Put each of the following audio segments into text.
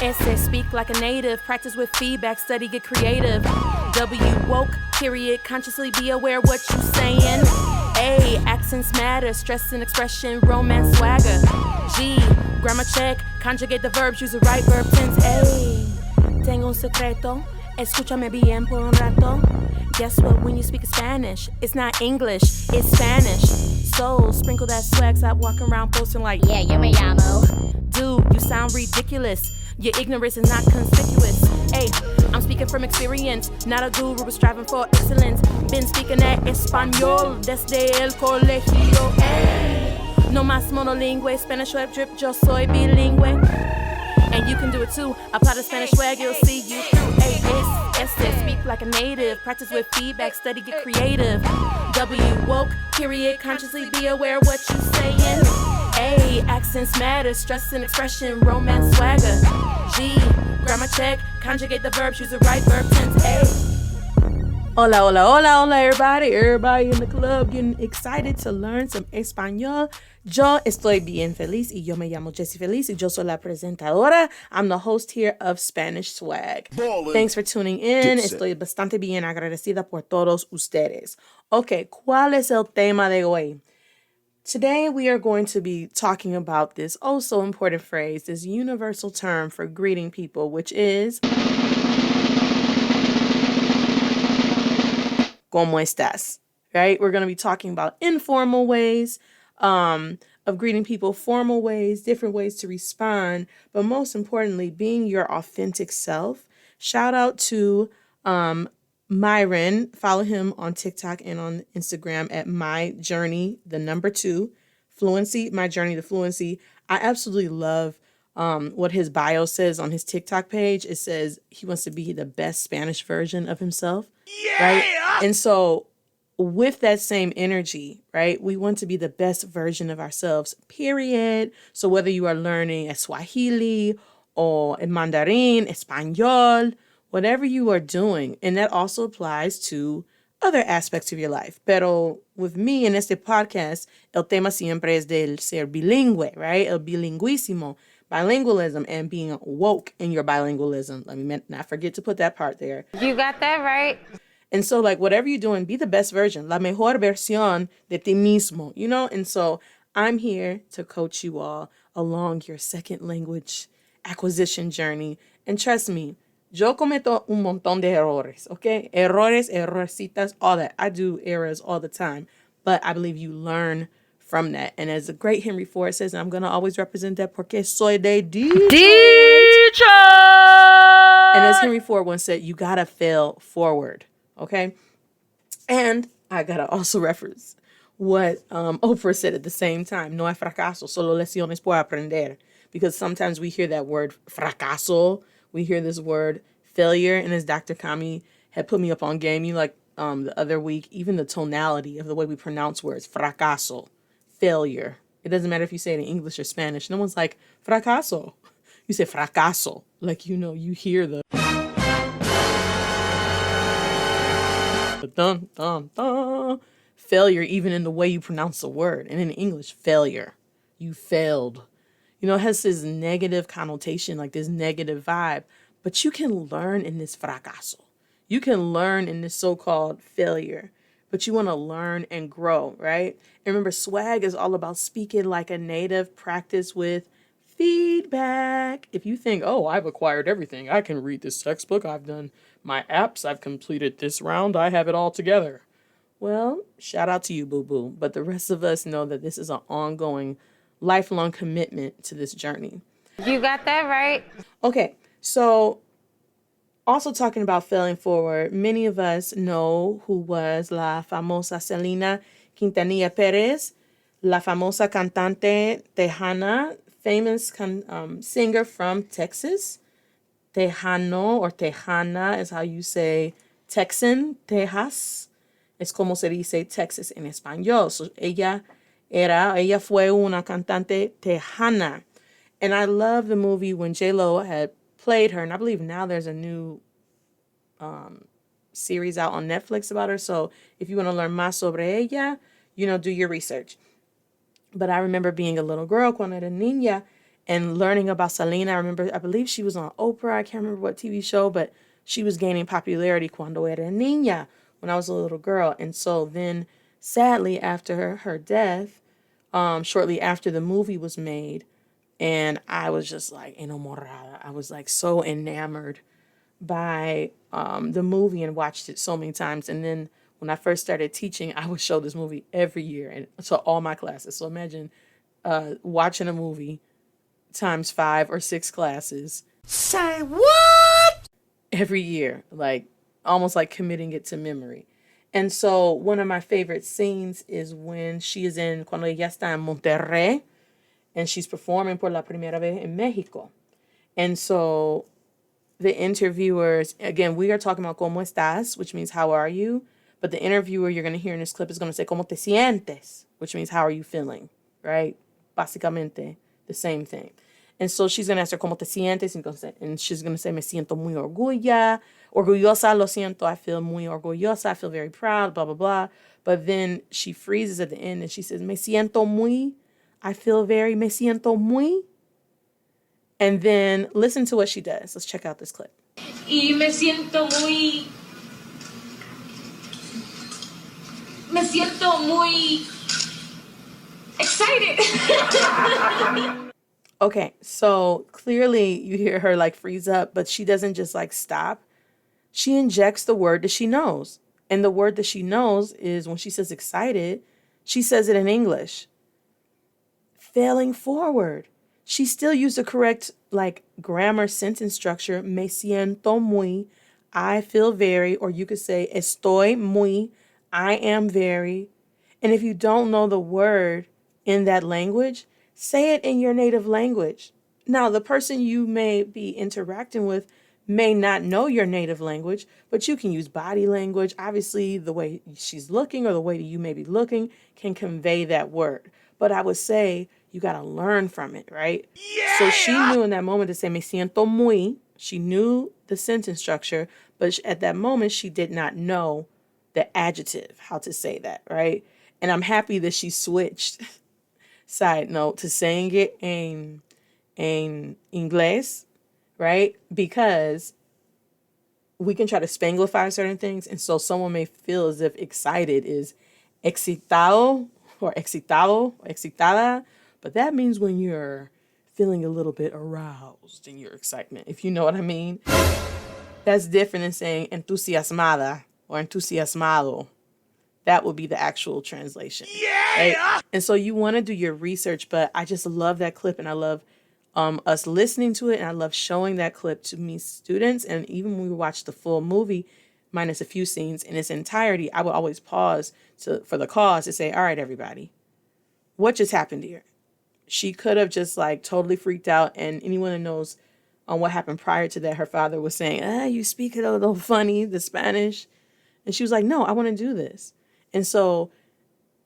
S.W.A.G, speak like a native, practice with feedback, study, get creative. W, woke, period, consciously be aware what you saying. A, accents matter, stress and expression, romance, swagger. G, grammar check, conjugate the verbs, use the right verb tense. A, tengo un secreto, escúchame bien por un rato. Guess what, when you speak Spanish, it's not English, it's Spanish. So, sprinkle that swag, stop walking around posting like, yeah, yo me llamo. Dude, you sound ridiculous. Your ignorance is not conspicuous. Hey, I'm speaking from experience, not a guru, but striving for excellence. Been speaking that español desde el colegio. Hey, no más monolingüe, Spanish web drip, yo soy bilingüe. And you can do it too. Apply the Spanish swag, you'll see you through. Hey, S, speak like a native, practice with feedback, study, get creative. W, woke, period, consciously be aware what you saying. A, accents matter, stress and expression, romance, swagger. G, grammar check, conjugate the verbs, use the right verb tense. A. Hola, hola, hola, hola, everybody. Everybody in the club getting excited to learn some español. Yo estoy bien feliz y yo me llamo Jessie Feliz y yo soy la presentadora. I'm the host here of Spanish Swag. Ballin'. Thanks for tuning in. Estoy bastante bien agradecida por todos ustedes. Okay, ¿cuál es el tema de hoy? Today, we are going to be talking about this oh so important phrase, this universal term for greeting people, which is ¿Cómo estás? Right? We're going to be talking about informal ways of greeting people, formal ways, different ways to respond, but most importantly, being your authentic self. Shout out to Myron. Follow him on TikTok and on Instagram at My Journey, the number 2, Fluency, My Journey to Fluency. I absolutely love what his bio says on his TikTok page. It says he wants to be the best Spanish version of himself. Yeah! Right? And so with that same energy, right, we want to be the best version of ourselves, period. So whether you are learning Swahili or Mandarin, Espanol, whatever you are doing, and that also applies to other aspects of your life. Pero with me in este podcast, el tema siempre es del ser bilingüe, right? El bilingüísimo, bilingualism, and being woke in your bilingualism. Let me not forget to put that part there. You got that right. And so, like, whatever you're doing, be the best version, la mejor versión de ti mismo, you know? And so I'm here to coach you all along your second language acquisition journey. And trust me, yo cometo un montón de errores, okay? Errores, errorcitas, all that. I do errors all the time, but I believe you learn from that. And as the great Henry Ford says, and I'm going to always represent that porque soy de Detroit. And as Henry Ford once said, you got to fail forward, okay? And I got to also reference what Oprah said at the same time. No hay fracaso, solo lecciones por aprender. Because sometimes we hear that word fracaso, we hear this word failure, and as Dr. Kami had put me up on game, the other week, even the tonality of the way we pronounce words, fracaso, failure. It doesn't matter if you say it in English or Spanish. No one's like, fracaso. You say fracaso. Like, you know, you hear the dun, dun, dun. Failure even in the way you pronounce the word. And in English, failure. You failed. You know, it has this negative connotation, like this negative vibe. But you can learn in this fracaso. You can learn in this so-called failure. But you want to learn and grow, right? And remember, swag is all about speaking like a native, practice with feedback. If you think, oh, I've acquired everything. I can read this textbook. I've done my apps. I've completed this round. I have it all together. Well, shout out to you, boo-boo. But the rest of us know that this is an ongoing, lifelong commitment to this journey. You got that right. Okay, so also talking about failing forward, many of us know who was la famosa Selena Quintanilla Perez, la famosa cantante tejana, famous singer from Texas. Tejano or Tejana is how you say Texan, Tejas. Es como se dice Texas en español. So ella fue una cantante tejana. And I love the movie when J-Lo had played her. And I believe now there's a new series out on Netflix about her. So if you want to learn más sobre ella, you know, do your research. But I remember being a little girl cuando era niña. and learning about Selena. I believe she was on Oprah. I can't remember what TV show, but she was gaining popularity cuando era niña, when I was a little girl. And so then, sadly, after her death, shortly after the movie was made, and I was just like enamorada. I was like so enamored by the movie and watched it so many times. And then when I first started teaching, I would show this movie every year and to all my classes. So imagine watching a movie times 5 or 6 classes. Say what? Every year, like almost like committing it to memory. And so one of my favorite scenes is when she is in, cuando ella está en Monterrey, and she's performing por la primera vez en Mexico. And so the interviewers, again, we are talking about ¿Cómo estás?, which means how are you? But the interviewer you're going to hear in this clip is going to say ¿Cómo te sientes?, which means how are you feeling, right? Básicamente the same thing. And so she's going to ask her ¿Cómo te sientes? And she's going to say me siento muy orgullosa, lo siento, I feel muy orgullosa, I feel very proud, blah, blah, blah. But then she freezes at the end and she says me siento muy, I feel very, me siento muy. And then listen to what she does. Let's check out this clip. Y me siento muy excited. Okay, so clearly you hear her like freeze up, but she doesn't just like stop. She injects the word that she knows. And the word that she knows is, when she says excited, she says it in English. Failing forward. She still used the correct like grammar sentence structure. Me siento muy, I feel very, or you could say estoy muy, I am very. And if you don't know the word in that language, say it in your native language. Now, the person you may be interacting with may not know your native language, but you can use body language. Obviously, the way she's looking or the way you may be looking can convey that word. But I would say you got to learn from it, right? Yeah! So she knew in that moment to say me siento muy. She knew the sentence structure, but at that moment, she did not know the adjective, how to say that, right? And I'm happy that she switched, side note, to saying it in Inglés, right? Because we can try to Spanglify certain things. And so someone may feel as if excited is excitado or excitado or excitada. But that means when you're feeling a little bit aroused in your excitement, if you know what I mean. That's different than saying entusiasmada or entusiasmado. That would be the actual translation. Yeah! Right? And so you want to do your research, but I just love that clip and I love us listening to it, and I love showing that clip to me students. And even when we watch the full movie, minus a few scenes in its entirety, I would always pause for the cause to say, all right, everybody, what just happened here? She could have just like totally freaked out, and anyone that knows on what happened prior to that, her father was saying, you speak it a little funny, the Spanish. And she was like, no, I want to do this. And so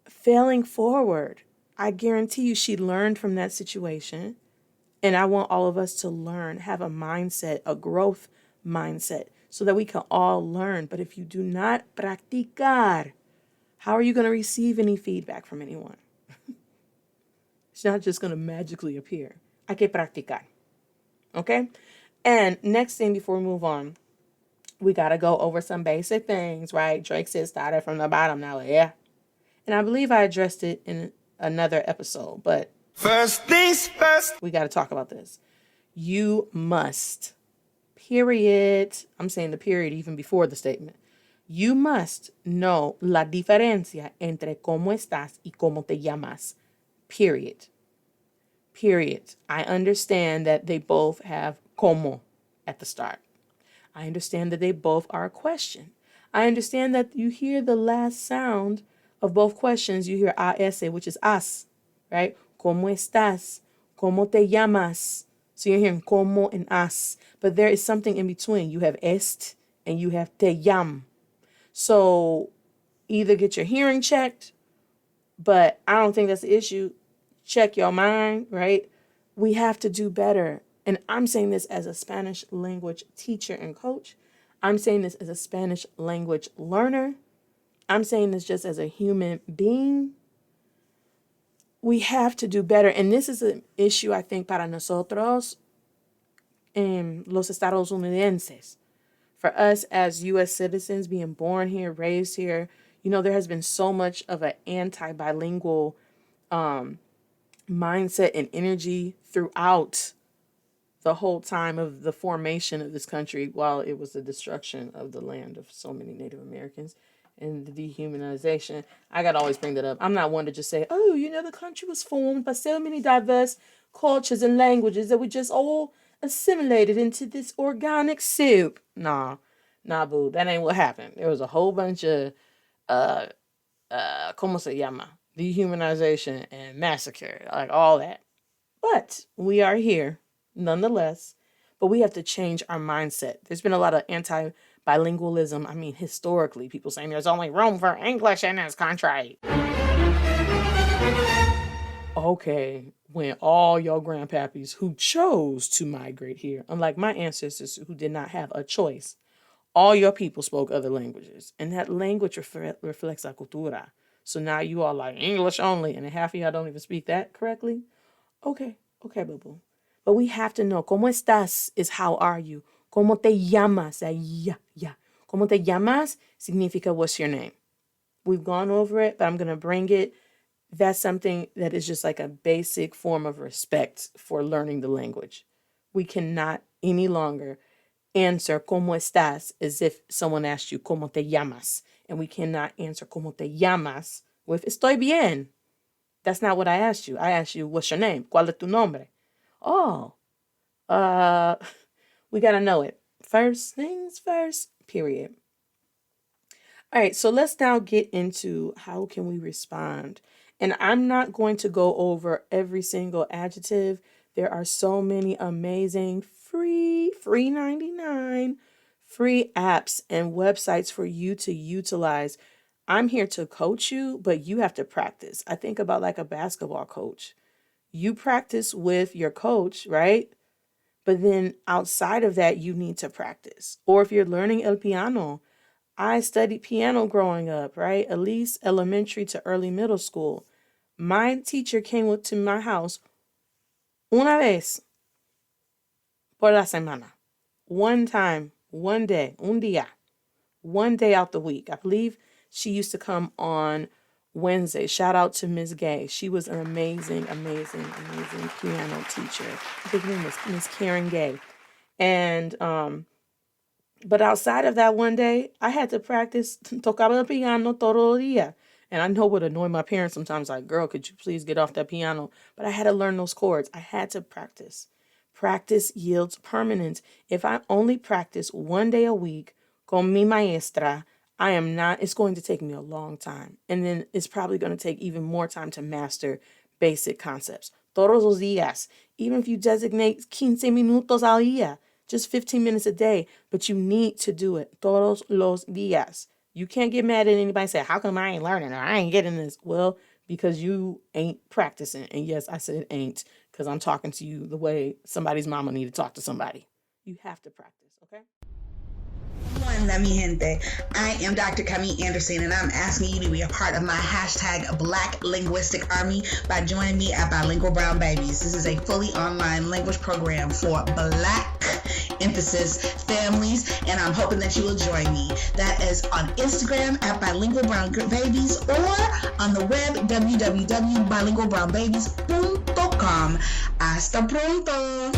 failing forward, I guarantee you she learned from that situation. And I want all of us to learn, have a mindset, a growth mindset, so that we can all learn. But if you do not practicar, how are you going to receive any feedback from anyone? It's not just going to magically appear. Hay que practicar. Okay? And next thing before we move on, we got to go over some basic things, right? Drake said started from the bottom now, yeah. And I believe I addressed it in another episode, but First things first. we got to talk about this. You must, period. I'm saying the period even before the statement. You must know la diferencia entre cómo estás y cómo te llamas. Period. Period. I understand that they both have cómo at the start. I understand that they both are a question. I understand that you hear the last sound of both questions. You hear AS, which is as, right? ¿Cómo estás? ¿Cómo te llamas? So you're hearing cómo and as. But there is something in between. You have est and you have te llam. So either get your hearing checked, but I don't think that's the issue. Check your mind, right? We have to do better. And I'm saying this as a Spanish language teacher and coach. I'm saying this as a Spanish language learner. I'm saying this just as a human being. we have to do better. And this is an issue, I think, para nosotros, los estadounidenses. For us as U.S. citizens, being born here, raised here, there has been so much of an anti-bilingual mindset and energy throughout the whole time of the formation of this country, while it was the destruction of the land of so many Native Americans and the dehumanization. I got to always bring that up. I'm not one to just say, oh, the country was formed by so many diverse cultures and languages that we just all assimilated into this organic soup. Nah, boo. That ain't what happened. There was a whole bunch of, ¿cómo se llama? Dehumanization and massacre, like all that. But we are here nonetheless, but we have to change our mindset. There's been a lot of anti-bilingualism. I mean, historically, people saying there's only room for English in this country. Okay, when all your grandpappies who chose to migrate here, unlike my ancestors who did not have a choice, all your people spoke other languages, and that language reflects la cultura. So now you are like English only, and half of y'all don't even speak that correctly. Okay, boo-boo. But we have to know, ¿cómo estás? Is how are you? ¿Cómo te llamas? Ya. ¿Cómo te llamas? Significa what's your name. We've gone over it, but I'm going to bring it. That's something that is just like a basic form of respect for learning the language. We cannot any longer answer ¿cómo estás? As if someone asked you ¿cómo te llamas? And we cannot answer ¿cómo te llamas? with estoy bien. That's not what I asked you. I asked you, what's your name? ¿Cuál es tu nombre? Oh, we got to know it. First things first, period. All right, so let's now get into how can we respond. And I'm not going to go over every single adjective. There are so many amazing free 99 free apps and websites for you to utilize. I'm here to coach you, but you have to practice. I think about like a basketball coach. You practice with your coach, right? But then outside of that, you need to practice. Or if you're learning el piano, I studied piano growing up, right? At least elementary to early middle school. My teacher came to my house una vez por la semana. One time, one day, un día. One day out the week. I believe she used to come on Wednesday. Shout out to Ms. Gay. She was an amazing piano teacher. I think her name was Miss Karen Gay. And but outside of that one day, I had to practice tocaba el piano todo el día. And I know what annoyed my parents sometimes, like, girl, could you please get off that piano? But I had to learn those chords. I had to practice. Practice yields permanence. If I only practice one day a week con mi maestra, it's going to take me a long time. And then it's probably going to take even more time to master basic concepts. Todos los días. Even if you designate 15 minutos al día, just 15 minutes a day, but you need to do it. Todos los días. You can't get mad at anybody and say, how come I ain't learning or I ain't getting this? Well, because you ain't practicing. And yes, I said ain't, because I'm talking to you the way somebody's mama need to talk to somebody. You have to practice, okay? Hola, mi gente. I am Dr. Kami Anderson, and I'm asking you to be a part of my hashtag Black Linguistic Army by joining me at Bilingual Brown Babies. This is a fully online language program for Black emphasis families, and I'm hoping that you will join me. That is on Instagram at Bilingual Brown Babies or on the web www.bilingualbrownbabies.com. Hasta pronto!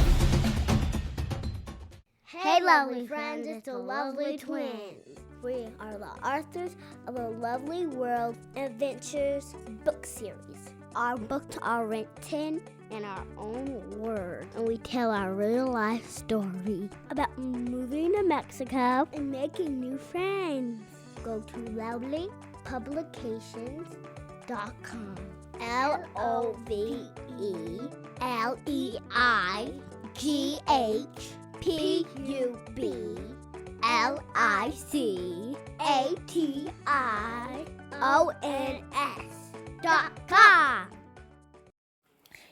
Hey, lovely friends, it's the Lovely Twins. We are the authors of the Lovely World Adventures book series. Our books are written in our own words, and we tell our real-life story about moving to Mexico and making new friends. Go to lovelypublications.com. LovelyPublications.com.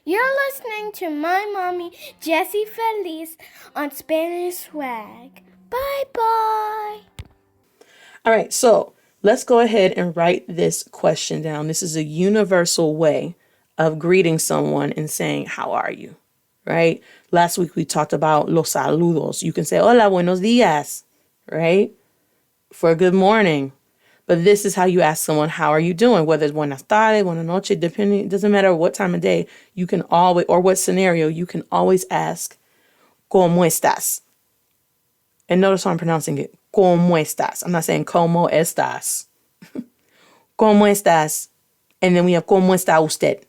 You're listening to my mommy, Jessie Feliz, on Spanish Swag. Bye-bye. All right, so let's go ahead and write this question down. This is a universal way of greeting someone and saying, how are you? Right? Last week we talked about los saludos. You can say, hola, buenos días, right? For good morning. But this is how you ask someone, how are you doing? Whether it's buenas tardes, buenas noches, depending, it doesn't matter what time of day, you can always, or what scenario, you can always ask, ¿Cómo estás? And notice how I'm pronouncing it, ¿Cómo estás? I'm not saying ¿Cómo estás? ¿Cómo estás? And then we have ¿Cómo está usted?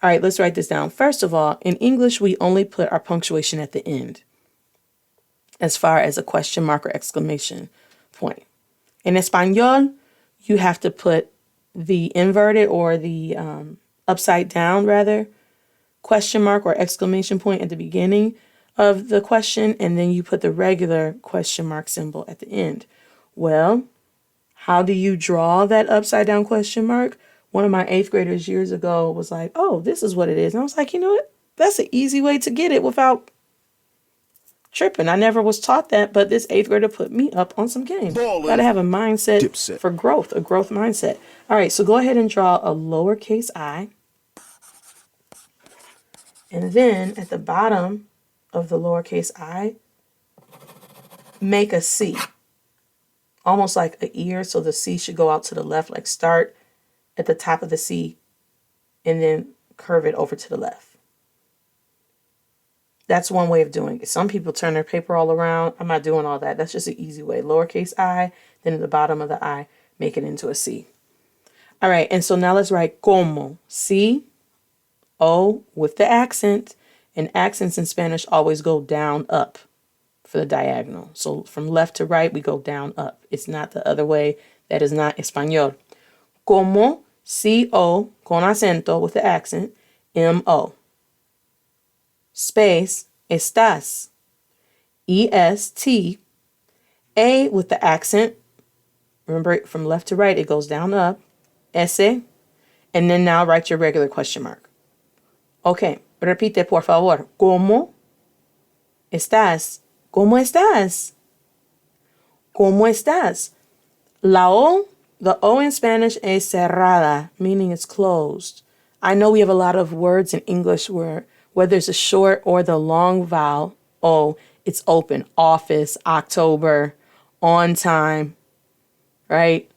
All right, let's write this down. First of all, in English, we only put our punctuation at the end as far as a question mark or exclamation point. In Espanol, you have to put the inverted or the upside down, rather, question mark or exclamation point at the beginning of the question, and then you put the regular question mark symbol at the end. Well, how do you draw that upside down question mark? One of my 8th graders years ago was like, oh, this is what it is. And I was like, you know what? That's an easy way to get it without tripping. I never was taught that, but this 8th grader put me up on some game. Gotta have a mindset for growth, a growth mindset. All right, so go ahead and draw a lowercase I. And then at the bottom of the lowercase I, make a C. Almost like an ear, so the C should go out to the left, like start at the top of the C and then curve it over to the left. That's one way of doing it. Some people turn their paper all around. I'm not doing all that. That's just an easy way. Lowercase I, then at the bottom of the I, make it into a C. All right, and so now let's write como. C-O with the accent. And accents in Spanish always go down, up for the diagonal. So from left to right, we go down, up. It's not the other way. That is not Espanol. Como, C-O, con acento with the accent, M-O. Space, estás, E-S-T, A with the accent. Remember, from left to right, it goes down, up, ese, and then now write your regular question mark. Okay, repite, por favor. ¿Cómo estás? ¿Cómo estás? ¿Cómo estás? La O, the O in Spanish is cerrada, meaning it's closed. I know we have a lot of words in English where whether it's a short or the long vowel, O, it's open. Office, October, on time, right?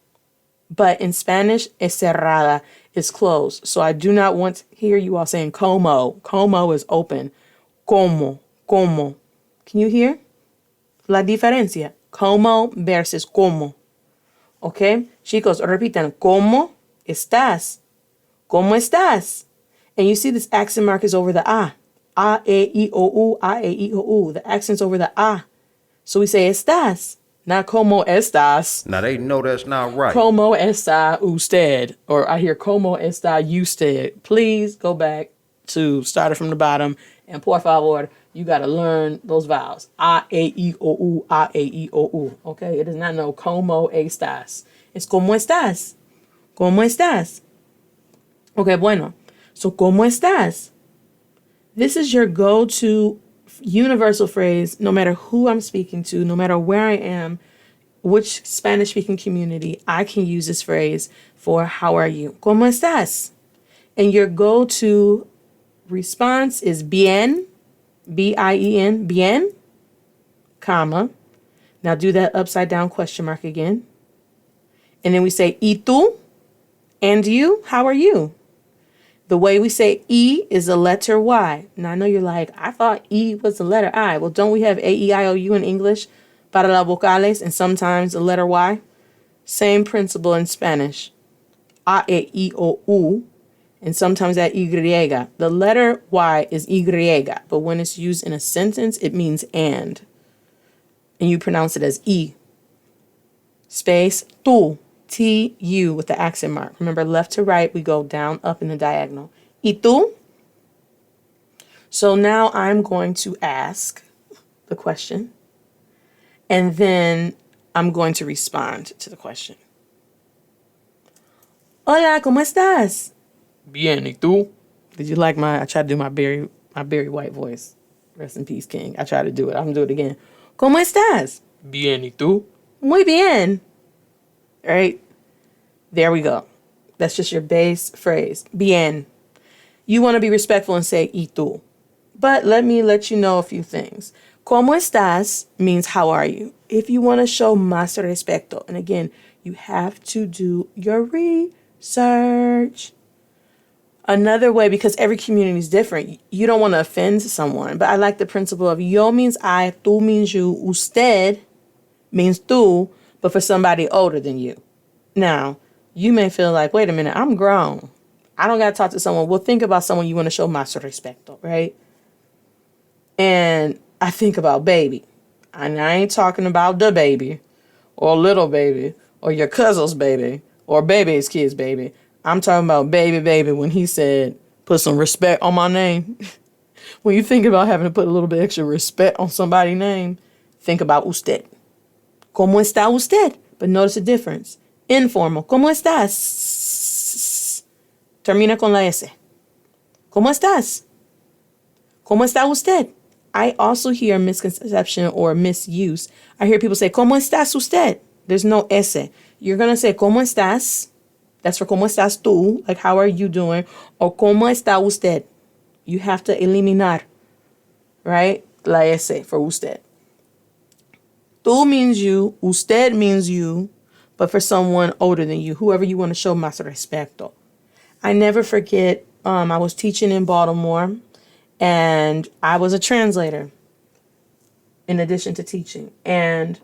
But in Spanish, es cerrada, it's closed. So I do not want to hear you all saying como. Como is open. Como, como. Can you hear? La diferencia. Como versus como. Okay? Chicos, repitan. ¿Cómo estás? ¿Cómo estás? And you see this accent mark is over the A. A, E, I, O, U, A, E, I, O, U. The accent's over the A. So we say estás. Not como estás. Now they know that's not right. Cómo está usted? Or I hear cómo está usted. Please go back to started from the bottom. And por favor, you got to learn those vowels. A, E, I, O, U, A, E, I, O, U. Okay? It is not no cómo estás. It's cómo estás. ¿Cómo estás? Okay, bueno. So, ¿cómo estás? This is your go-to universal phrase, no matter who I'm speaking to, no matter where I am, which Spanish-speaking community, I can use this phrase for how are you? ¿Cómo estás? And your go-to response is bien, B-I-E-N, bien, comma. Now do that upside down question mark again. And then we say, ¿y tú? And you? How are you? The way we say E is the letter Y. Now, I know you're like, I thought E was the letter I. Well, don't we have A-E-I-O-U in English? Para las vocales, and sometimes the letter Y? Same principle in Spanish. A-E-I-O-U, and sometimes that Y. The letter Y is Y, but when it's used in a sentence, it means and. And you pronounce it as E. Space, tú. T-U with the accent mark. Remember, left to right, we go down, up in the diagonal. ¿Y tú? So now I'm going to ask the question, and then I'm going to respond to the question. Hola, ¿cómo estás? Bien, ¿y tú? Did you like I tried to do my Barry White voice. Rest in peace, King. I tried to do it. I'm going to do it again. ¿Cómo estás? Bien, ¿y tú? Muy bien. Right? There we go. That's just your base phrase. Bien. you want to be respectful and say y tú. But let me let you know a few things. ¿Cómo estás means how are you? If you want to show más respeto, and again, you have to do your research. Another way, because every community is different, you don't want to offend someone, but I like the principle of yo means I, tú means you, usted means tú, but for somebody older than you. Now, you may feel like, wait a minute, I'm grown. I don't got to talk to someone. Well, think about someone you want to show más respeto, right? And I think about baby. And I ain't talking about the baby or little baby or your cousin's baby or baby's kid's baby. I'm talking about baby when he said, put some respect on my name. When you think about having to put a little bit extra respect on somebody's name, think about usted. ¿Cómo está usted? But notice the difference. Informal. ¿Cómo estás? Termina con la S. ¿Cómo estás? ¿Cómo está usted? I also hear misconception or misuse. I hear people say, ¿Cómo estás usted? There's no S. You're going to say, ¿Cómo estás? That's for ¿Cómo estás tú? Like, how are you doing? Or ¿Cómo está usted? You have to eliminar, right? La S for usted. Tú means you. Usted means you. But for someone older than you, whoever you want to show más respeto. I never forget, I was teaching in Baltimore, and I was a translator in addition to teaching. And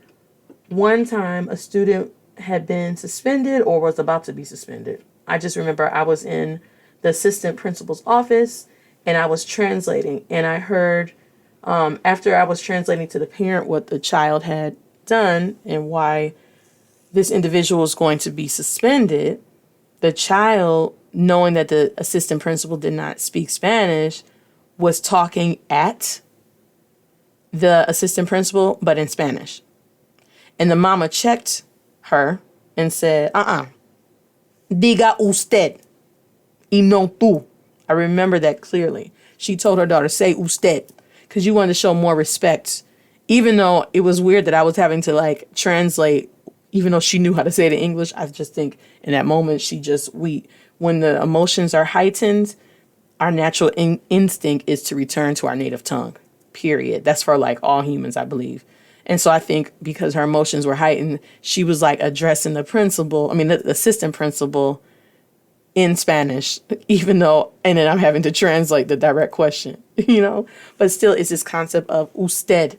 one time a student had been suspended or was about to be suspended. I just remember I was in the assistant principal's office and I was translating, and I heard after I was translating to the parent what the child had done and why this individual was going to be suspended, the child, knowing that the assistant principal did not speak Spanish, was talking at the assistant principal, but in Spanish. And the mama checked her and said, diga usted y no tú. I remember that clearly. She told her daughter, say usted, because you wanted to show more respect. Even though it was weird that I was having to like translate, even though she knew how to say it in English, I just think in that moment, when the emotions are heightened, our natural instinct is to return to our native tongue, period. That's for like all humans, I believe. And so I think because her emotions were heightened, she was like addressing the assistant principal in Spanish, even though, and then I'm having to translate the direct question, but still it's this concept of usted.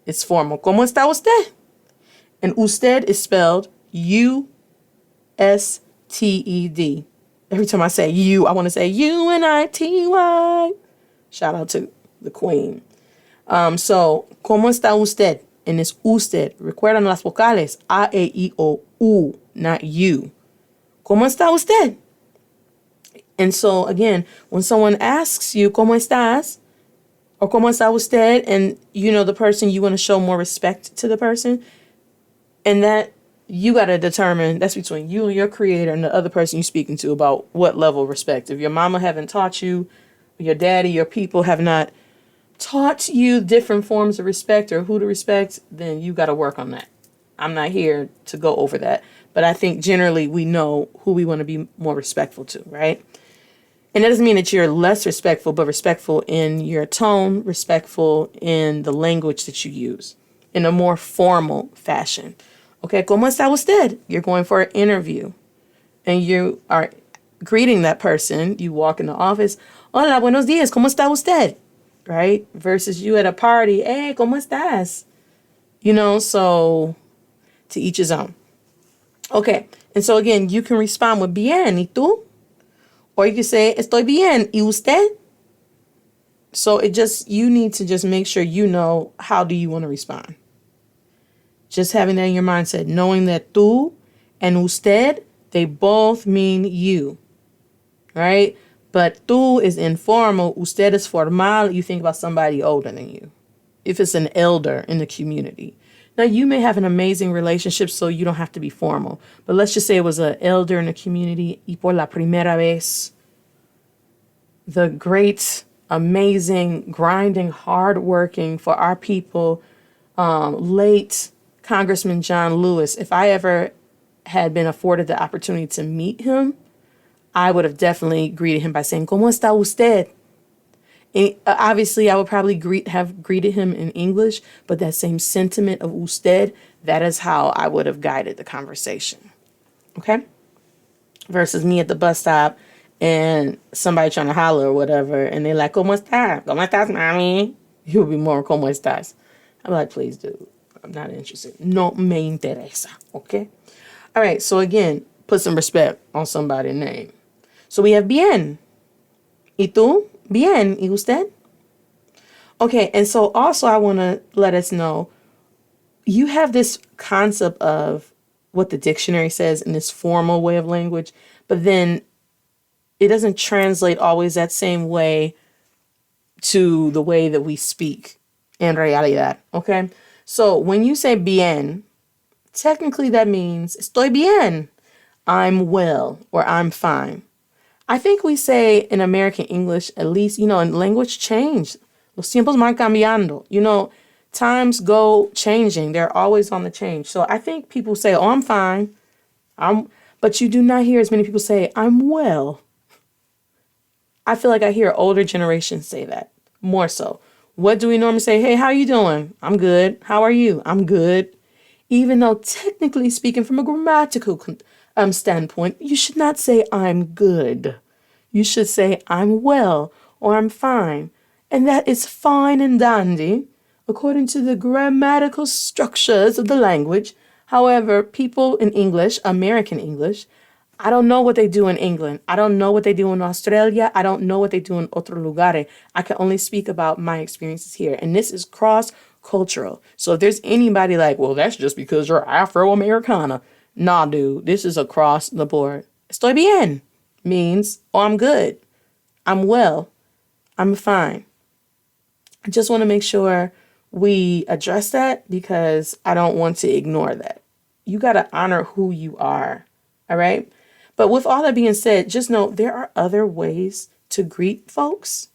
It's formal. ¿Cómo está usted? And usted is spelled U-S-T-E-D. Every time I say you, I want to say U-N-I-T-Y. Shout out to the queen. So, ¿cómo está usted? And it's usted. Recuerdan las vocales. A, E, I, O, U, not you. ¿Cómo está usted? And so, again, when someone asks you, ¿Cómo estás? Or ¿Cómo está usted? And, the person, you want to show more respect to the person. And that you got to determine, that's between you and your creator and the other person you're speaking to about what level of respect. If your mama haven't taught you, your daddy, your people have not taught you different forms of respect or who to respect, then you got to work on that. I'm not here to go over that. But I think generally we know who we want to be more respectful to, right? And that doesn't mean that you're less respectful, but respectful in your tone, respectful in the language that you use in a more formal fashion. Okay, ¿Cómo está usted? You're going for an interview and you are greeting that person. You walk in the office. Hola, buenos días. ¿Cómo está usted? Right? Versus you at a party. Hey, ¿cómo estás? So to each his own. Okay. And so again, you can respond with bien, ¿y tú? Or you can say, estoy bien, ¿y usted? So you need to just make sure how do you want to respond. Just having that in your mindset, knowing that tú and usted, they both mean you, right? But tú is informal, usted is formal. You think about somebody older than you. If it's an elder in the community. Now, you may have an amazing relationship, so you don't have to be formal. But let's just say it was an elder in the community, y por la primera vez, the great, amazing, grinding, hardworking for our people, late Congressman John Lewis. If I ever had been afforded the opportunity to meet him, I would have definitely greeted him by saying, ¿Cómo está usted? And obviously, I would probably have greeted him in English, but that same sentiment of usted, that is how I would have guided the conversation. Okay? Versus me at the bus stop and somebody trying to holler or whatever, and they're like, ¿Cómo estás? ¿Cómo estás, mami? You would be more, ¿Cómo estás? I'm like, please, dude. I'm not interested. No me interesa. Okay? All right, so again, put some respect on somebody's name. So we have bien. ¿Y tú? Bien. ¿Y usted? Okay, and so also I want to let us know, you have this concept of what the dictionary says in this formal way of language, but then it doesn't translate always that same way to the way that we speak en realidad, okay? So when you say bien, technically that means estoy bien, I'm well, or I'm fine. I think we say in American English, at least, in language change. Los tiempos van cambiando. Times go changing. They're always on the change. So I think people say, oh, I'm fine. But you do not hear as many people say, I'm well. I feel like I hear older generations say that more so. What do we normally say? Hey, how you doing? I'm good. How are you? I'm good. Even though technically speaking from a grammatical standpoint, you should not say I'm good. You should say I'm well or I'm fine. And that is fine and dandy according to the grammatical structures of the language. However, people in English, American English, I don't know what they do in England. I don't know what they do in Australia. I don't know what they do in otro lugares. I can only speak about my experiences here. And this is cross-cultural. So if there's anybody like, well, that's just because you're Afro-Americana. Nah, dude, this is across the board. Estoy bien means, oh, I'm good. I'm well. I'm fine. I just want to make sure we address that because I don't want to ignore that. You got to honor who you are. All right. But with all that being said, just know there are other ways to greet folks.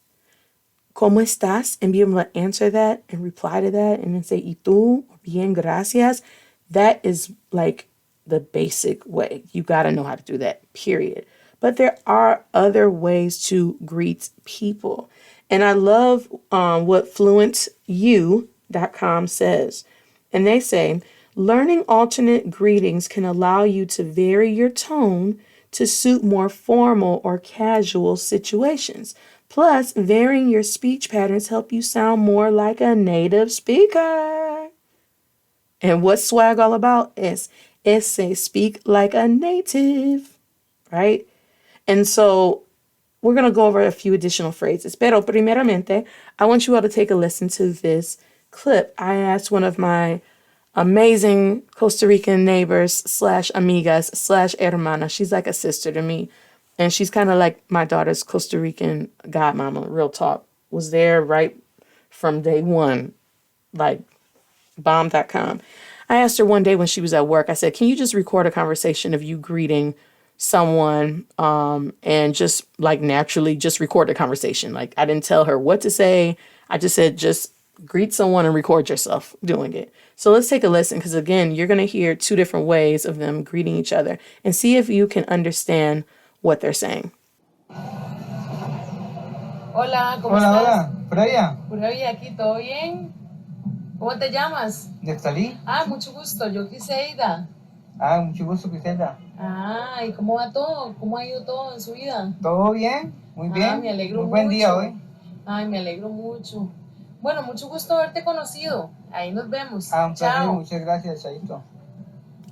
¿Cómo estás? And be able to answer that and reply to that and then say, ¿y tú? Or bien, gracias. That is like the basic way. You got to know how to do that, period. But there are other ways to greet people. And I love what fluency.com says. And they say, learning alternate greetings can allow you to vary your tone to suit more formal or casual situations. Plus, varying your speech patterns help you sound more like a native speaker. And what's swag all about is say speak like a native, right? And so we're going to go over a few additional phrases. Pero primeramente, I want you all to take a listen to this clip. I asked one of my amazing Costa Rican neighbors / amigas / hermana. She's like a sister to me. And she's kind of like my daughter's Costa Rican godmama, real talk. Was there right from day one, like bomb.com. I asked her one day when she was at work, I said, can you just record a conversation of you greeting someone and just like naturally just record the conversation. Like I didn't tell her what to say. I just said, just greet someone and record yourself doing it. So let's take a listen because again, you're going to hear two different ways of them greeting each other and see if you can understand what they're saying. Hola, ¿cómo estás? Hola, ¿por allá? Por allá, aquí, ¿todo bien? ¿Cómo te llamas? Neftalí. Ah, mucho gusto, yo Criseida. Ah, mucho gusto, Criseida. Ah, ¿y cómo va todo? ¿Cómo ha ido todo en su vida? Todo bien, muy bien. Ah, me alegro mucho. Buen día hoy. Ay, me alegro mucho. Bueno, mucho gusto haberte conocido. Ahí nos vemos. Ah, un placer, muchas gracias, Chaito.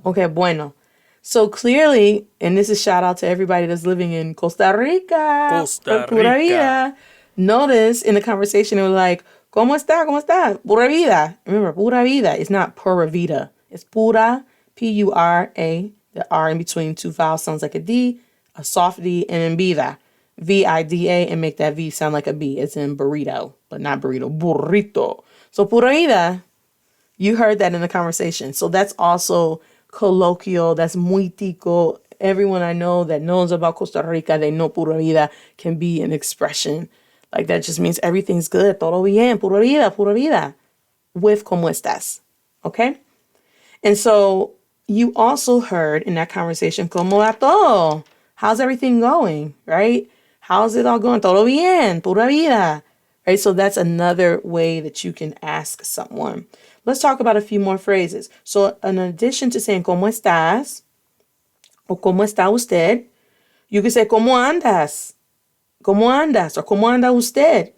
Okay, bueno. So clearly, and this is shout out to everybody that's living in Costa Rica. Costa Pura Rica. vida. Notice in the conversation, they were like, ¿Cómo está? ¿Cómo está? Pura vida. Remember, pura vida is not pura vida. It's pura, P-U-R-A. The R in between two vowels sounds like a D, a soft D, and then vida. V-I-D-A, and make that V sound like a B. It's in burrito, but not burrito, burrito. So pura vida, you heard that in the conversation. So that's also colloquial. That's muy tico. Everyone I know that knows about Costa Rica, they know pura vida can be an expression. Like that just means everything's good. Todo bien. Pura vida. With ¿Cómo estás? Okay? And so you also heard in that conversation, ¿Cómo va todo? How's everything going, right? How's it all going? Todo bien, pura vida. Right? So that's another way that you can ask someone. Let's talk about a few more phrases. So in addition to saying, ¿Cómo estás? Or ¿Cómo está usted? You can say, ¿Cómo andas? ¿Cómo andas? Or ¿Cómo anda usted?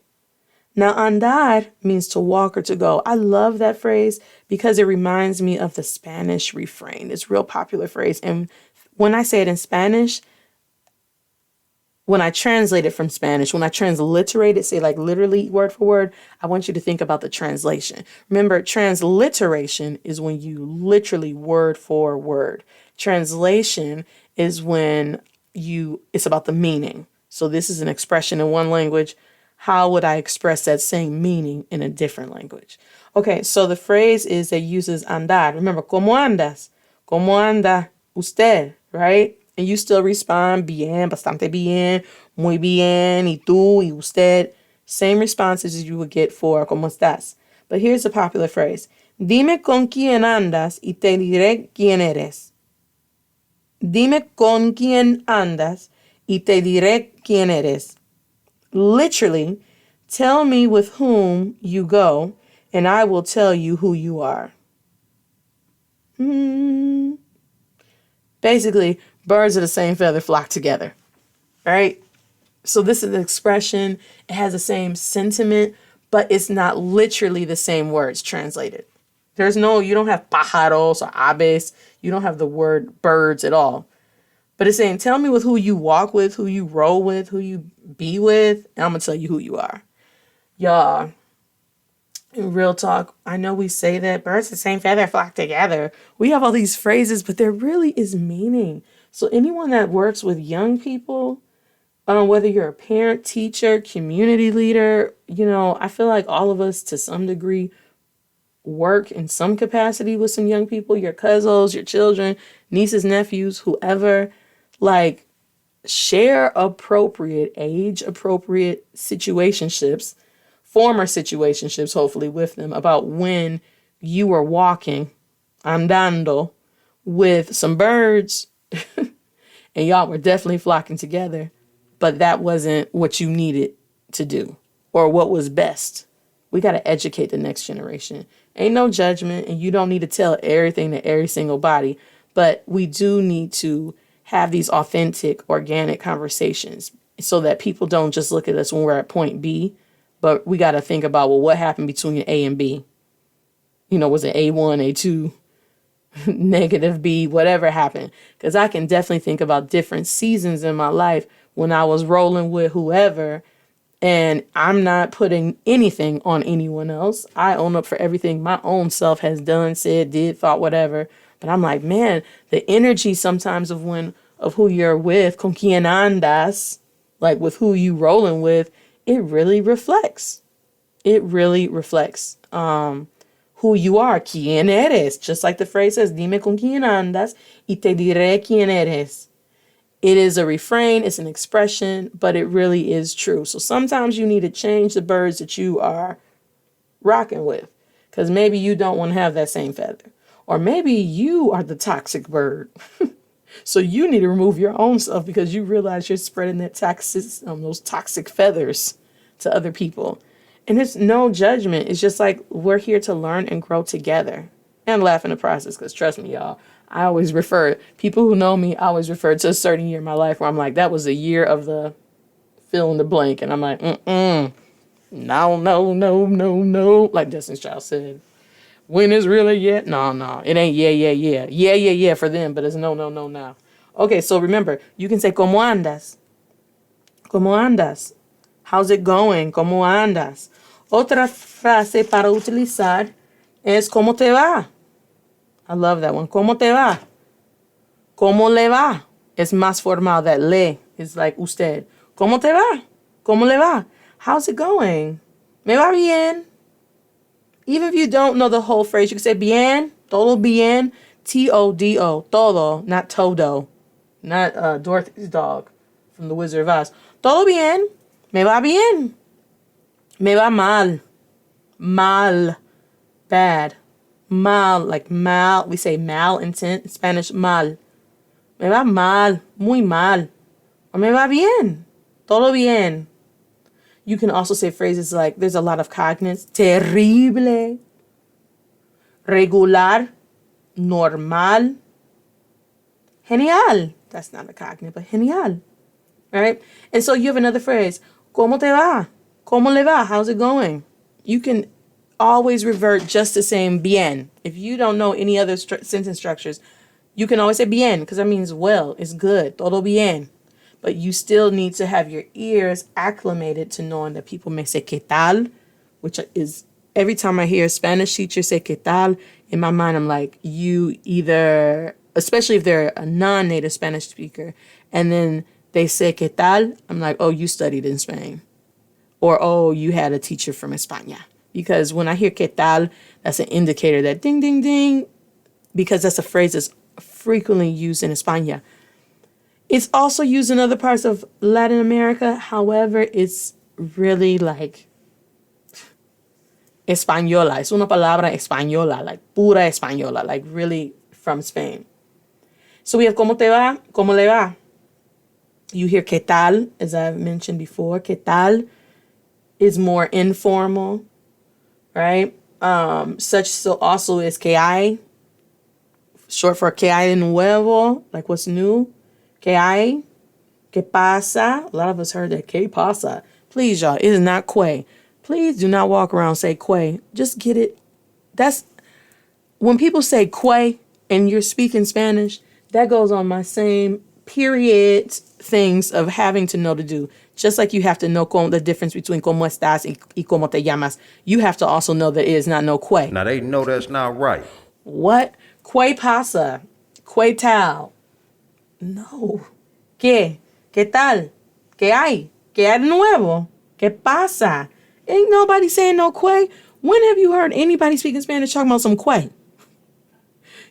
Now, andar means to walk or to go. I love that phrase because it reminds me of the Spanish refrain. It's a real popular phrase. And when I say it in Spanish, when I translate it from Spanish, when I transliterate it, say like literally word for word, I want you to think about the translation. Remember, transliteration is when you literally word for word. Translation is when it's about the meaning. So this is an expression in one language. How would I express that same meaning in a different language? Okay, so the phrase is that uses andar. Remember, ¿Cómo andas? ¿Cómo anda usted? Right? And you still respond, bien, bastante bien, muy bien, y tú, y usted. Same responses as you would get for ¿Cómo estás? But here's a popular phrase. Dime con quién andas y te diré quién eres. Dime con quién andas y te diré quién eres. Literally, tell me with whom you go, and I will tell you who you are. Basically, birds of the same feather flock together, right? So this is an expression. It has the same sentiment, but it's not literally the same words translated. You don't have pájaros or aves. You don't have the word birds at all. But it's saying, tell me with who you walk with, who you roll with, who you be with, and I'm going to tell you who you are. Y'all, in real talk, I know we say that birds of the same feather flock together. We have all these phrases, but there really is meaning. So anyone that works with young people, whether you're a parent, teacher, community leader, I feel like all of us to some degree work in some capacity with some young people, your cousins, your children, nieces, nephews, whoever. Like, share appropriate, age-appropriate situationships, former situationships, hopefully, with them about when you were walking, andando, with some birds, and y'all were definitely flocking together, but that wasn't what you needed to do or what was best. We got to educate the next generation. Ain't no judgment, and you don't need to tell everything to every single body, but we do need to have these authentic, organic conversations so that people don't just look at us when we're at point B, but we got to think about, well, what happened between A and B? Was it A1, A2, negative B, whatever happened? Because I can definitely think about different seasons in my life when I was rolling with whoever, and I'm not putting anything on anyone else. I own up for everything my own self has done, said, did, thought, whatever. But I'm like, man, the energy sometimes of who you're with, con quien andas, like with who you rolling with, it really reflects. It really reflects who you are, quien eres. Just like the phrase says, dime con quien andas y te diré quien eres. It is a refrain, it's an expression, but it really is true. So sometimes you need to change the birds that you are rocking with, because maybe you don't want to have that same feather. Or maybe you are the toxic bird. So you need to remove your own self because you realize you're spreading those toxic feathers to other people. And it's no judgment. It's just like we're here to learn and grow together and laugh in the process. Because trust me, y'all, I always people who know me, I always refer to a certain year in my life where I'm like, that was the year of the fill in the blank. And I'm like, no. Like Destiny's Child said. When is really yet? No. It ain't yeah. Yeah for them, but it's no now. Okay, so remember, you can say, ¿Cómo andas? ¿Cómo andas? How's it going? ¿Cómo andas? Otra frase para utilizar es ¿Cómo te va? I love that one. ¿Cómo te va? ¿Cómo le va? Es más formal. That le is like usted. ¿Cómo te va? ¿Cómo le va? How's it going? Me va bien. Even if you don't know the whole phrase, you can say bien, todo bien, T-O-D-O, todo, not todo, not Dorothy's dog from The Wizard of Oz. Todo bien, me va bien, me va mal, bad, mal, like mal, we say mal in Spanish, mal, me va mal, muy mal, Me va bien. Todo bien. You can also say phrases like, there's a lot of cognates. Terrible. Regular. Normal. Genial. That's not a cognate, but genial. Right? And so you have another phrase. ¿Cómo te va? ¿Cómo le va? How's it going? You can always revert just to saying bien. If you don't know any other sentence structures, you can always say bien, because that means well, it's good, todo bien. But you still need to have your ears acclimated to knowing that people may say ¿qué tal?, which is, every time I hear a Spanish teacher say ¿qué tal?, in my mind, I'm like, you either, especially if they're a non-native Spanish speaker, and then they say ¿qué tal?, I'm like, oh, you studied in Spain. Or, oh, you had a teacher from España. Because when I hear ¿qué tal?, that's an indicator that ding, ding, ding, because that's a phrase that's frequently used in España. It's also used in other parts of Latin America. However, it's really like española. Es una palabra española, like pura española, like really from Spain. So we have ¿cómo te va? ¿Cómo le va? You hear ¿qué tal?, as I've mentioned before. ¿Qué tal?, is more informal, right? Such so also is ¿qué hay?, short for ¿qué hay de nuevo?, like what's new. ¿Qué hay? ¿Qué pasa? A lot of us heard that. ¿Qué pasa? Please, y'all, it is not ¿qué?. Please do not walk around say ¿qué?. Just get it. That's when people say ¿qué?, and you're speaking Spanish, that goes on my same period things of having to know to do. Just like you have to know the difference between ¿cómo estás y cómo te llamas, you have to also know that it is not no ¿qué?. Now they know that's not right. What? ¿Qué pasa? ¿Qué tal? No. ¿Qué? ¿Qué tal? ¿Qué hay? ¿Qué hay de nuevo? ¿Qué pasa? Ain't nobody saying no ¿qué?. When have you heard anybody speaking Spanish talking about some ¿qué??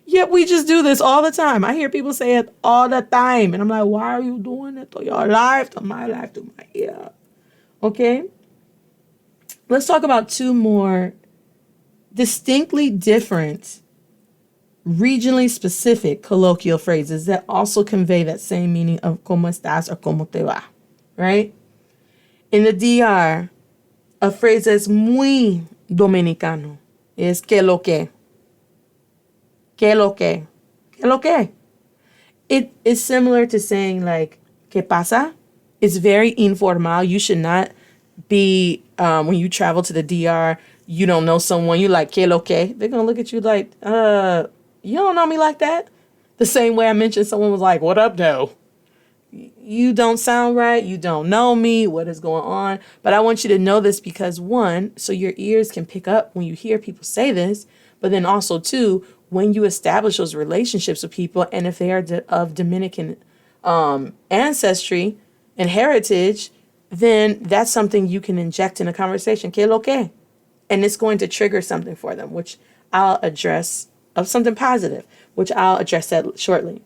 Yet we just do this all the time. I hear people say it all the time. And I'm like, why are you doing it to your life, to my life, to my ear? Okay? Let's talk about two more distinctly different, regionally specific colloquial phrases that also convey that same meaning of ¿cómo estás?, or ¿cómo te va?, right? In the DR, a phrase that's muy dominicano is ¿qué lo que? ¿Qué lo que? ¿Qué lo que? It is similar to saying like ¿qué pasa? It's very informal. You should not be, when you travel to the DR, you don't know someone, you like ¿qué lo que? They're going to look at you like, you don't know me like that? The same way I mentioned someone was like, what up, though? You don't sound right. You don't know me. What is going on? But I want you to know this because, one, so your ears can pick up when you hear people say this, but then also, two, when you establish those relationships with people, and if they are of Dominican ancestry and heritage, then that's something you can inject in a conversation. ¿Qué lo que? And it's going to trigger something for them, which I'll address, of something positive, which I'll address that shortly.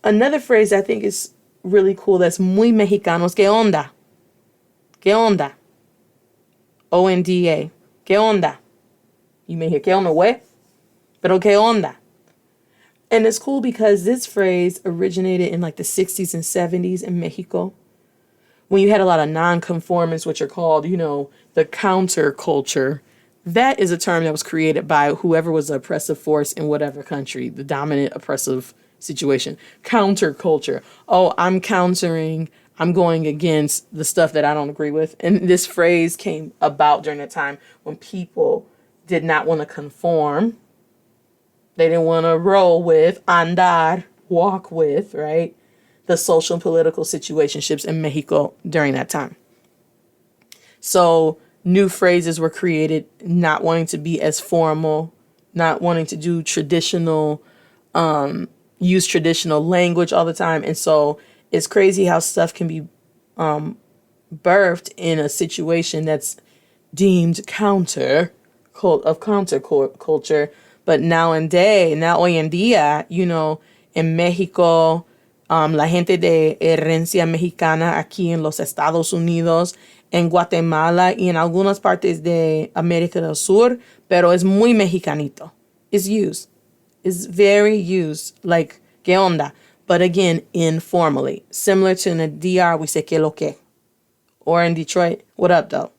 Another phrase I think is really cool that's muy mexicanos, ¿qué onda? ¿Qué onda? O-N-D-A. ¿Qué onda? You may hear ¿qué onda what? Pero ¿qué onda? And it's cool because this phrase originated in like the 60s and 70s in Mexico, when you had a lot of nonconformists, which are called, you know, the counterculture. That is a term that was created by whoever was the oppressive force in whatever country, the dominant oppressive situation. Counterculture. Oh, I'm countering, I'm going against the stuff that I don't agree with. And this phrase came about during a time when people did not want to conform. They didn't want to roll with, andar, walk with, right? The social and political situationships in Mexico during that time. So new phrases were created, not wanting to be as formal, not wanting to do traditional, use traditional language all the time. And so it's crazy how stuff can be birthed in a situation that's deemed counterculture. But now hoy en día, you know, en Mexico, la gente de herencia mexicana aquí en los Estados Unidos, en Guatemala y en algunas partes de América del Sur, pero es muy mexicanito. It's used. It's very used. Like, ¿qué onda? but again, informally. Similar to in the DR, we say que lo que. Or in Detroit, what up, though?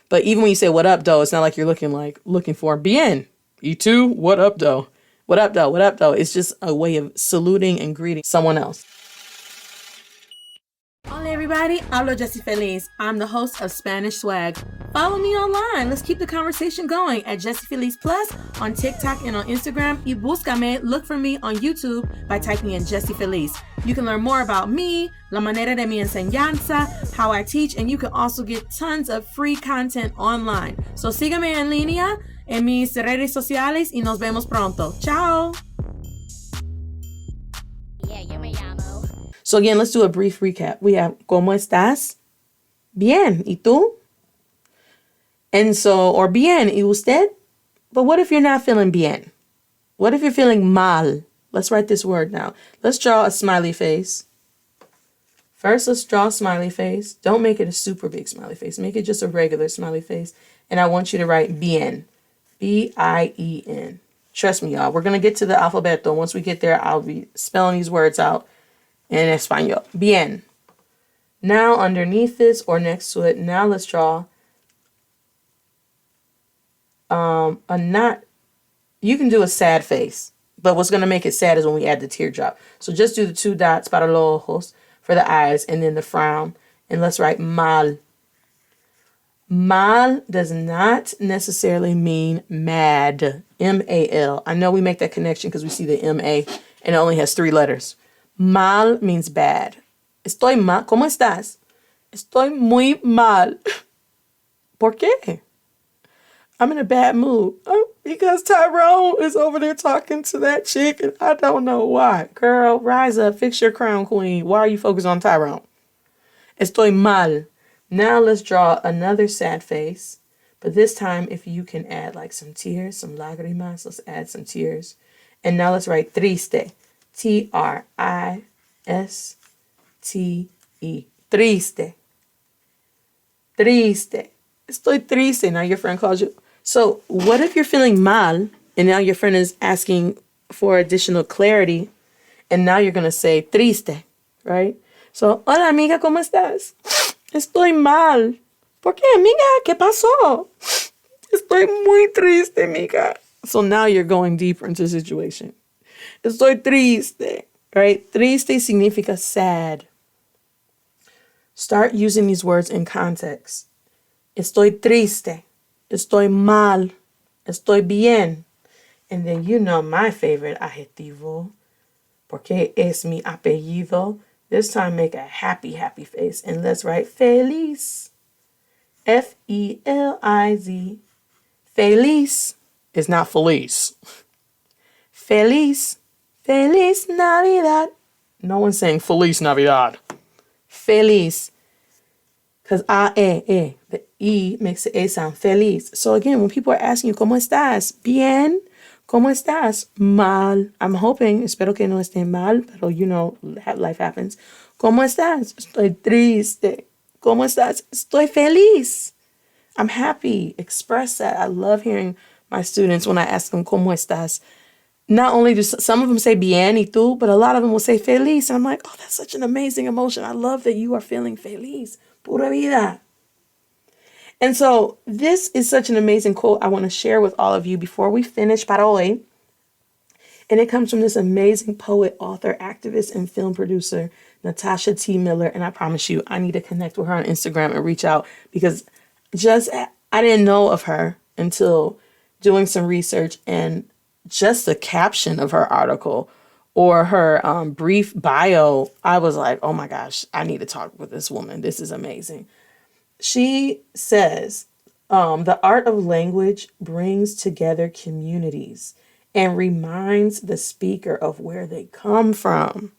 But even when you say what up, though, it's not like you're looking for bien. You too? What up, though? What up, though? What up, though? It's just a way of saluting and greeting someone else. Hola, everybody. Hablo Jessie Feliz. I'm the host of Spanish Swag. Follow me online. Let's keep the conversation going at Jessie Feliz Plus on TikTok and on Instagram. Y búscame. Look for me on YouTube by typing in Jessie Feliz. You can learn more about me, la manera de mi enseñanza, how I teach, and you can also get tons of free content online. So sígame en línea en mis redes sociales y nos vemos pronto. Ciao. So again, let's do a brief recap. We have ¿Cómo estás? Bien. ¿Y tú? And so, or bien. ¿Y usted? But what if you're not feeling bien? What if you're feeling mal? Let's write this word now. Let's draw a smiley face. First, let's draw a smiley face. Don't make it a super big smiley face. Make it just a regular smiley face. And I want you to write bien. B-I-E-N. Trust me, y'all. We're going to get to the alphabeto. Once we get there, I'll be spelling these words out in Espanol. Bien. Now, underneath this or next to it, now let's draw a not. You can do a sad face, but what's going to make it sad is when we add the teardrop. So just do the 2 dots para los ojos for the eyes and then the frown. And let's write mal. Mal does not necessarily mean mad. M-A-L. I know we make that connection because we see the M-A and it only has 3 letters. Mal means bad. Estoy mal. ¿Cómo estás? Estoy muy mal. ¿Por qué? I'm in a bad mood. Oh, because Tyrone is over there talking to that chick and I don't know why. Girl, rise up. Fix your crown, queen. Why are you focused on Tyrone? Estoy mal. Now let's draw another sad face. But this time, if you can add like some tears, some lágrimas, let's add some tears. And now let's write triste. T-R-I-S-T-E. Triste. Triste. Estoy triste. Now your friend calls you. So what if you're feeling mal and now your friend is asking for additional clarity and now you're going to say triste, right? So, hola amiga, ¿cómo estás? Estoy mal. ¿Por qué, amiga? ¿Qué pasó? Estoy muy triste, amiga. So now you're going deeper into the situation. Estoy triste, right? Triste significa sad. Start using these words in context. Estoy triste. Estoy mal. Estoy bien. And then you know my favorite adjetivo, porque es mi apellido. This time make a happy, happy face. And let's write feliz. F-E-L-I-Z. Feliz is not feliz. Feliz. Feliz Navidad. No one's saying Feliz Navidad. Feliz. Because the E makes the A sound. Feliz. So again, when people are asking you, ¿Cómo estás? Bien. ¿Cómo estás? Mal. I'm hoping, espero que no esté mal, pero you know, life happens. ¿Cómo estás? Estoy triste. ¿Cómo estás? Estoy feliz. I'm happy. Express that. I love hearing my students when I ask them, ¿Cómo estás? Not only do some of them say bien y tú, but a lot of them will say feliz. I'm like, oh, that's such an amazing emotion. I love that you are feeling feliz. Pura vida. And so this is such an amazing quote I want to share with all of you before we finish para hoy. And it comes from this amazing poet, author, activist, and film producer, Natasha T. Miller. And I promise you, I need to connect with her on Instagram and reach out because I didn't know of her until doing some research, and just the caption of her article or her brief bio, I was like, oh my gosh, I need to talk with this woman. This is amazing. She says, the art of language brings together communities and reminds the speaker of where they come from.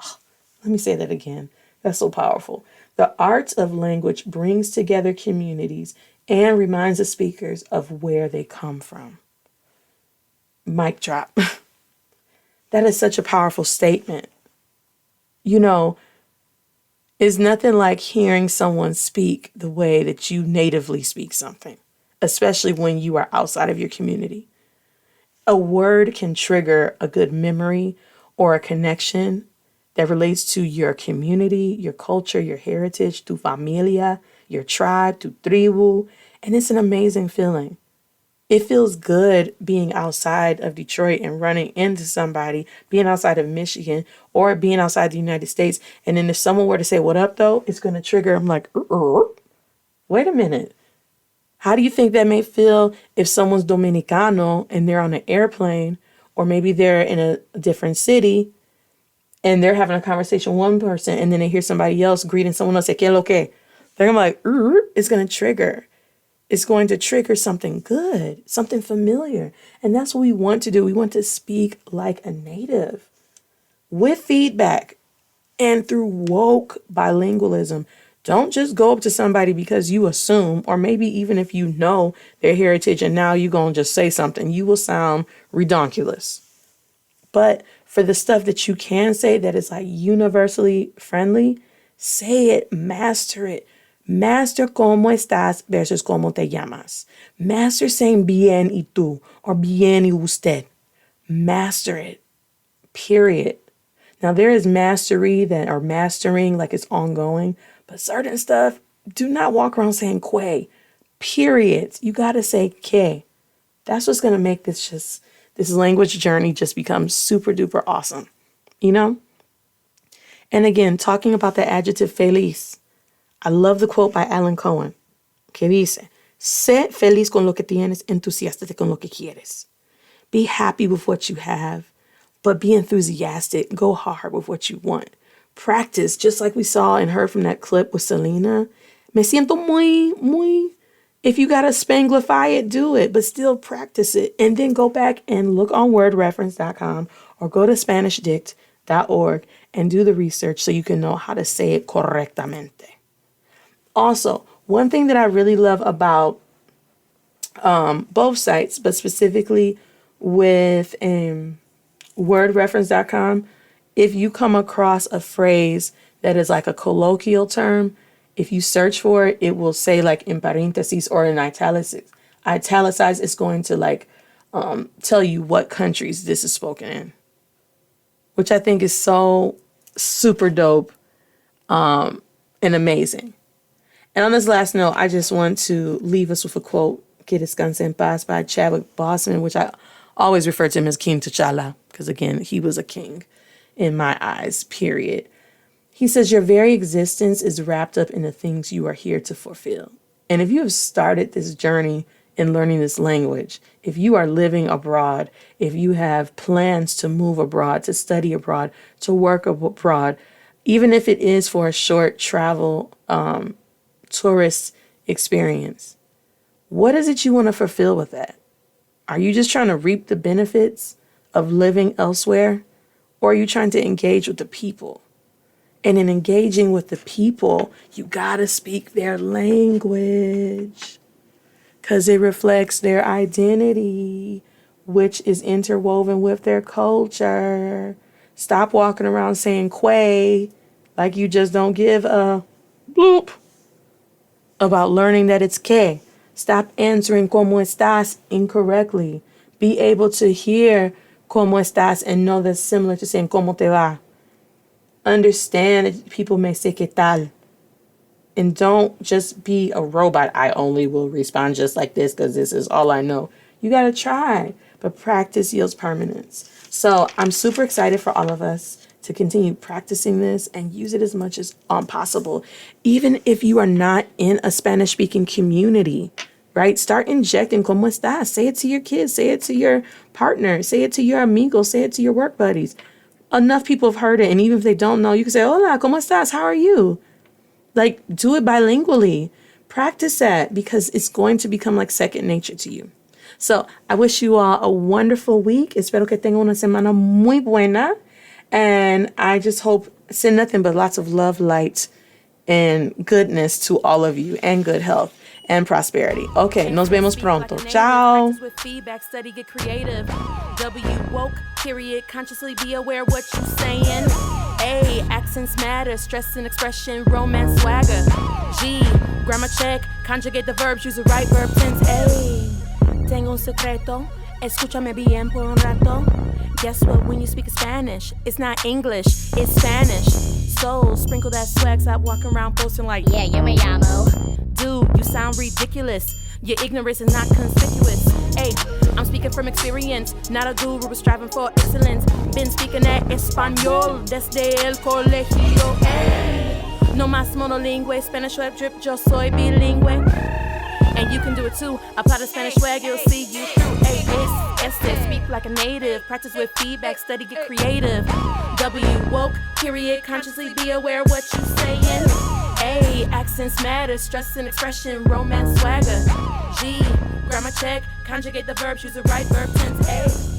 Oh, let me say that again. That's so powerful. The art of language brings together communities and reminds the speakers of where they come from. Mic drop. That is such a powerful statement. You know, it's nothing like hearing someone speak the way that you natively speak something, especially when you are outside of your community. A word can trigger a good memory or a connection that relates to your community, your culture, your heritage, tu familia, your tribe, tu tribu. And it's an amazing feeling. It feels good being outside of Detroit and running into somebody, being outside of Michigan or being outside the United States. And then if someone were to say, what up, though, it's going to trigger. I'm like, wait a minute. How do you think that may feel if someone's Dominicano and they're on an airplane, or maybe they're in a different city and they're having a conversation with one person and then they hear somebody else greeting someone else, say, ¿Qué lo que? They're going to be like, it's going to trigger. It's going to trigger something good, something familiar. And that's what we want to do. We want to speak like a native with feedback and through woke bilingualism. Don't just go up to somebody because you assume, or maybe even if you know their heritage and now you're going to just say something, you will sound redonkulous. But for the stuff that you can say that is like universally friendly, say it, master it. Master cómo estás versus cómo te llamas. Master saying bien y tú or bien y usted. Master it. Period. Now there is mastery or mastering, like it's ongoing, but certain stuff, do not walk around saying que. Period. You got to say que. That's what's going to make this language journey just become super duper awesome. You know? And again, talking about the adjective feliz. I love the quote by Alan Cohen, que dice, sé feliz con lo que tienes, entusiástate con lo que quieres. Be happy with what you have, but be enthusiastic. Go hard with what you want. Practice, just like we saw and heard from that clip with Selena. Me siento muy. If you got to Spanglify it, do it, but still practice it. And then go back and look on wordreference.com or go to SpanishDict.org and do the research so you can know how to say it correctamente. Also, one thing that I really love about both sites, but specifically with wordreference.com, if you come across a phrase that is like a colloquial term, if you search for it, it will say like in parentheses or in italicized, it's going to like tell you what countries this is spoken in, which I think is so super dope and amazing. And on this last note, I just want to leave us with a quote, Que descanse en paz, by Chadwick Boseman, which I always refer to him as King T'Challa, because again, he was a king in my eyes, period. He says, your very existence is wrapped up in the things you are here to fulfill. And if you have started this journey in learning this language, if you are living abroad, if you have plans to move abroad, to study abroad, to work abroad, even if it is for a short travel tourist experience, what is it you want to fulfill with that? Are you just trying to reap the benefits of living elsewhere? Or are you trying to engage with the people? And in engaging with the people, you got to speak their language because it reflects their identity, which is interwoven with their culture. Stop walking around saying que like you just don't give a bloop about learning that it's que. Stop answering cómo estás incorrectly. Be able to hear cómo estás and know that's similar to saying cómo te va. Understand that people may say qué tal. And don't just be a robot. I only will respond just like this because this is all I know. You got to try, but practice yields permanence. So I'm super excited for all of us to continue practicing this and use it as much as possible. Even if you are not in a Spanish-speaking community, right? Start injecting cómo estás. Say it to your kids. Say it to your partner. Say it to your amigos. Say it to your work buddies. Enough people have heard it, and even if they don't know, you can say, hola, ¿cómo estás? How are you? Like, do it bilingually. Practice that because it's going to become like second nature to you. So I wish you all a wonderful week. Espero que tengan una semana muy buena. And I just hope, send nothing but lots of love, light, and goodness to all of you, and good health and prosperity. Okay, nos vemos pronto. Ciao. With feedback, study, get creative. W-woke, period. Consciously be aware what you saying. A, accents matter. Stress and expression, romance, swagger. G, grammar check. Conjugate the verbs, use the right verb tense. A, tengo un secreto. Escúchame bien por un rato. Guess what? When you speak Spanish, it's not English, it's Spanish. So sprinkle that swag, stop walking around posting like, yeah, yo me llamo. Dude, you sound ridiculous. Your ignorance is not conspicuous. Hey, I'm speaking from experience, not a guru, but striving for excellence. Been speaking that español desde el colegio. Hey, no más monolingüe, Spanish web drip, yo soy bilingüe. And you can do it too. Apply the Spanish swag, you'll see you through. Hey, ests, speak like a native. Practice with feedback, study, get creative. W-woke, period, consciously be aware of what you saying. A, accents matter, stress and expression, romance swagger. G, grammar check, conjugate the verbs, use the right verb tense. A.